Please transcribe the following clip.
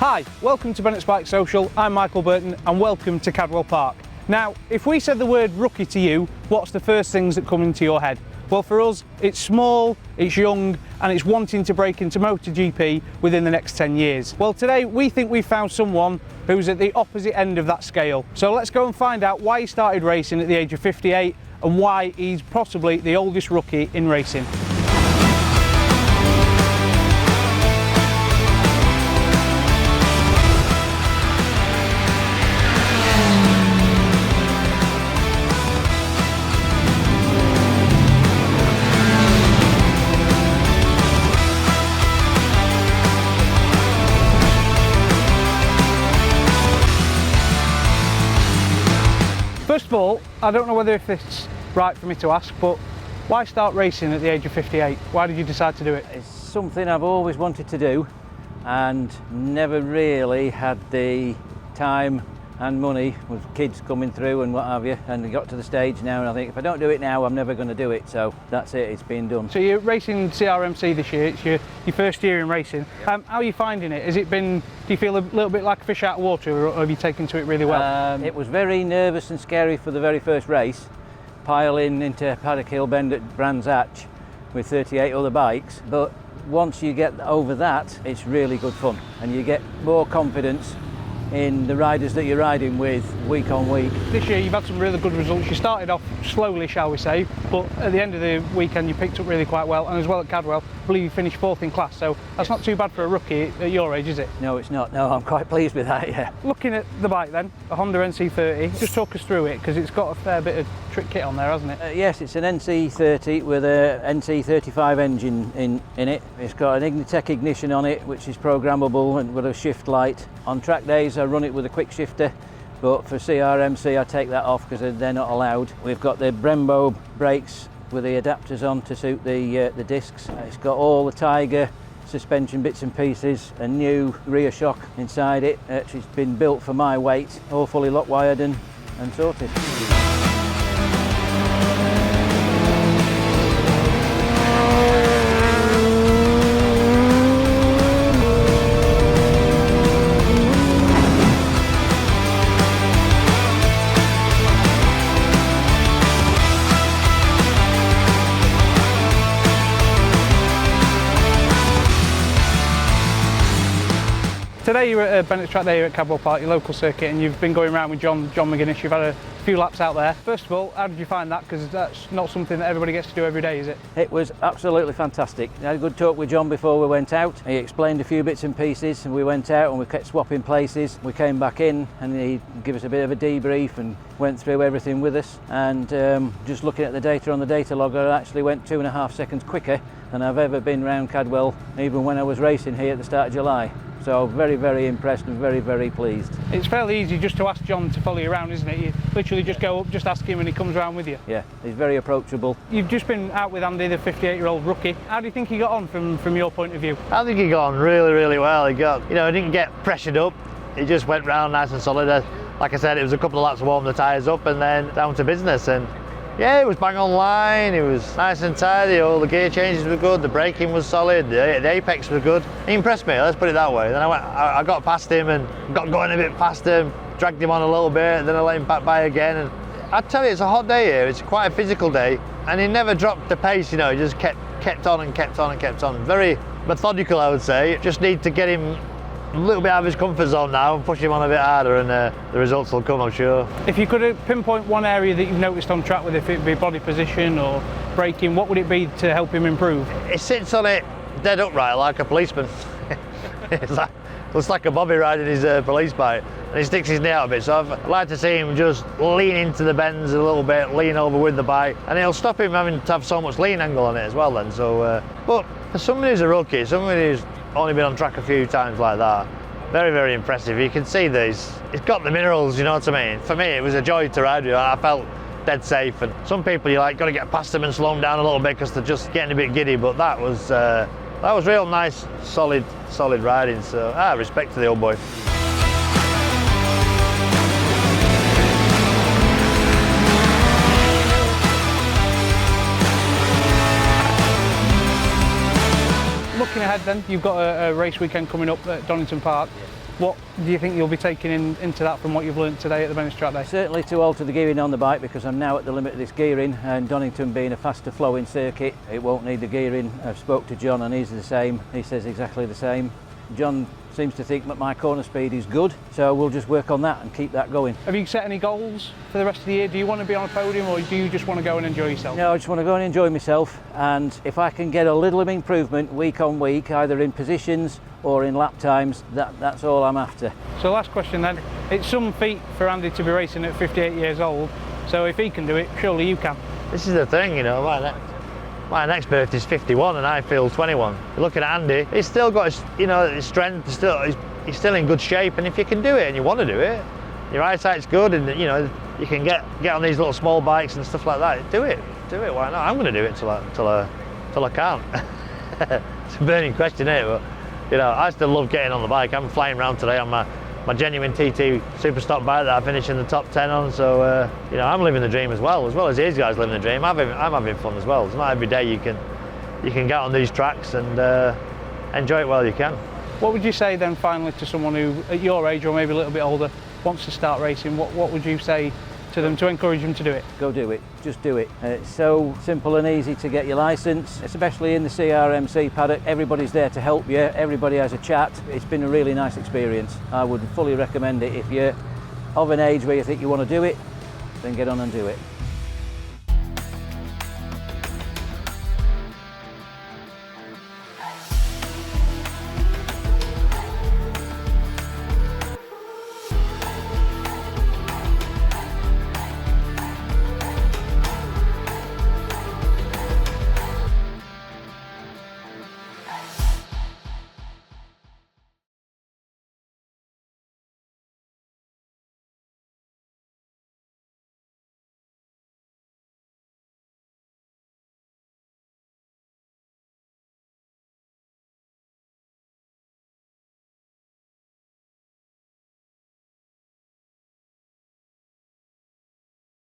Hi, welcome to Bennetts Bike Social. I'm Michael Burton and welcome to Cadwell Park. Now, if we said the word rookie to you, what's the first things that come into your head? Well, for us, it's small, it's young, and it's wanting to break into MotoGP within the next 10 years. Well, today we think we've found someone who's at the opposite end of that scale. So let's go and find out why he started racing at the age of 58 and why he's possibly the oldest rookie in racing. First of all, I don't know whether if it's right for me to ask, but why start racing at the age of 58? Why did you decide to do it? It's something I've always wanted to do and never really had the time and money with kids coming through and what have you, and we got to the stage now and I think if I don't do it now I'm never going to do it, so that's it, it's been done. So you're racing CRMC this year, it's your first year in racing. Yep. How are you finding it? Has it been, do you feel a little bit like a fish out of water, or have you taken to it really well? It was very nervous and scary for the very first race, piling into Paddock Hill Bend at Brands Hatch with 38 other bikes, but once you get over that it's really good fun and you get more confidence in the riders that you're riding with week on week. This year you've had some really good results. You started off slowly, shall we say, but at the end of the weekend you picked up really quite well, and as well at Cadwell, I believe you finished 4th in class, so that's not too bad for a rookie at your age, is it? No, it's not. No, I'm quite pleased with that, yeah. Looking at the bike then, a Honda NC30, just talk us through it, because it's got a fair bit of trick kit on there, hasn't it? Yes, it's an NC30 with a NC35 engine in it. It's got an Ignitec ignition on it, which is programmable and with a shift light. On track days I run it with a quick shifter, but for CRMC I take that off because they're not allowed. We've got the Brembo brakes with the adapters on to suit the discs. It's got all the Tiger suspension bits and pieces, a new rear shock inside it. It's been built for my weight, all fully lock wired and sorted. Today you're at Bennetts track day here at Cadwell Park, your local circuit, and you've been going around with John McGuinness. You've had a few laps out there. First of all, how did you find that? Because that's not something that everybody gets to do every day, is it? It was absolutely fantastic. I had a good talk with John before we went out. He explained a few bits and pieces, and we went out and we kept swapping places. We came back in and he gave us a bit of a debrief and went through everything with us. And just looking at the data on the data logger, I actually went 2.5 seconds quicker than I've ever been round Cadwell, even when I was racing here at the start of July. So very, very impressed and very, very pleased. It's fairly easy just to ask John to follow you around, isn't it? You literally just go up, just ask him and he comes around with you. Yeah, he's very approachable. You've just been out with Andy, the 58-year-old rookie. How do you think he got on from your point of view? I think he got on really, really well. He got, he didn't get pressured up. He just went round nice and solid. Like I said, it was a couple of laps to warm the tyres up and then down to business. And yeah, it was bang on line, it was nice and tidy, all the gear changes were good, the braking was solid, the apex was good. He impressed me, let's put it that way. Then I got past him and got going a bit past him, dragged him on a little bit, then I let him back by again. And I tell you, it's a hot day here, it's quite a physical day, and he never dropped the pace, he just kept on and kept on and kept on. Very methodical, I would say. Just need to get him a little bit out of his comfort zone now and push him on a bit harder, and the results will come, I'm sure. If you could pinpoint one area that you've noticed on track, whether it be body position or braking, what would it be to help him improve? He sits on it dead upright like a policeman. Looks like a bobby riding his police bike, and he sticks his knee out a bit, so I'd like to see him just lean into the bends a little bit, lean over with the bike, and it'll stop him having to have so much lean angle on it as well then. So, but for somebody who's a rookie, somebody who's only been on track a few times like that, very, very impressive. You can see that he's got the minerals, you know what I mean? For me, it was a joy to ride with. I felt dead safe, and some people got to get past them and slow them down a little bit because they're just getting a bit giddy, but that was real nice, solid riding, so respect to the old boy. Looking ahead then, you've got a race weekend coming up at Donington Park. What do you think you'll be taking into that from what you've learnt today at the Bennetts track day? Certainly to alter the gearing on the bike, because I'm now at the limit of this gearing, and Donington being a faster flowing circuit, it won't need the gearing. I've spoke to John and he's the same. He says exactly the same. John seems to think that my corner speed is good, so we'll just work on that and keep that going. Have you set any goals for the rest of the year? Do you want to be on a podium, or do you just want to go and enjoy yourself? No, I just want to go and enjoy myself, and if I can get a little improvement week on week, either in positions or in lap times, that's all I'm after. So last question then, it's some feat for Andy to be racing at 58 years old, so if he can do it, surely you can. This is the thing, you know, my next birthday's 51 and I feel 21. You're looking at Andy, he's still got his, you know, his strength, he's still in good shape, and if you can do it and you want to do it, your eyesight's good, and you know, you can get on these little small bikes and stuff like that, do it, why not? I'm going to do it till I can't. It's a burning question, isn't it? But, you know, I still love getting on the bike. I'm flying around today on my genuine TT super stock bike that I finished in the top 10 on, so you know, I'm living the dream as well as these guys living the dream. I'm having fun as well. It's not every day you can get on these tracks and enjoy it while you can. What would you say then finally to someone who at your age or maybe a little bit older wants to start racing? What would you say to them to encourage them to do it? Go do it, just do it. It's so simple and easy to get your licence, especially in the CRMC paddock. Everybody's there to help you, everybody has a chat. It's been a really nice experience. I would fully recommend it. If you're of an age where you think you want to do it, then get on and do it.